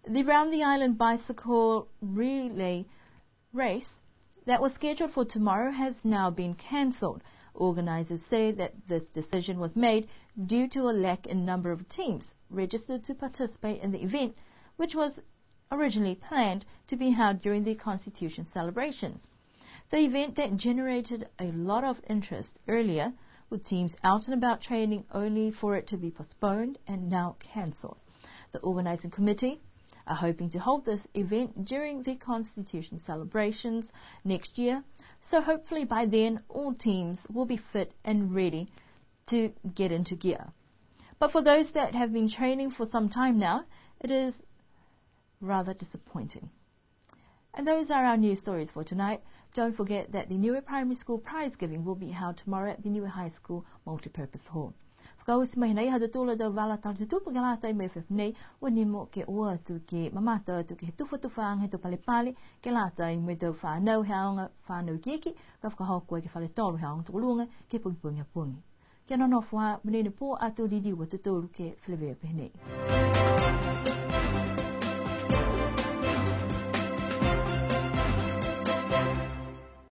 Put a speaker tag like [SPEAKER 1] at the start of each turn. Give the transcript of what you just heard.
[SPEAKER 1] The Round the Island bicycle relay race that was scheduled for tomorrow has now been cancelled. Organisers say that this decision was made due to a lack in number of teams registered to participate in the event, which was originally planned to be held during the Constitution celebrations. The event that generated a lot of interest earlier, with teams out and about training, only for it to be postponed and now cancelled. The organising committee are hoping to hold this event during the Constitution celebrations next year, so hopefully by then all teams will be fit and ready to get into gear. But for those that have been training for some time now, it is rather disappointing. And those are our news stories for tonight. Don't forget that the Niue Primary School prize giving will be held tomorrow at the Niue High School Multipurpose Hall. Kau semai hada tula do vala tar tu pagala tai me fefnei woni mo ke o tu ke mamata tu ke tufa ang heto pale ke la tai me do fa no haunga fa no kiki ka ho ko ke fale tolu haung tu lunga ke pung ke no no fa menene po atu didi wo tu ke fleve penei.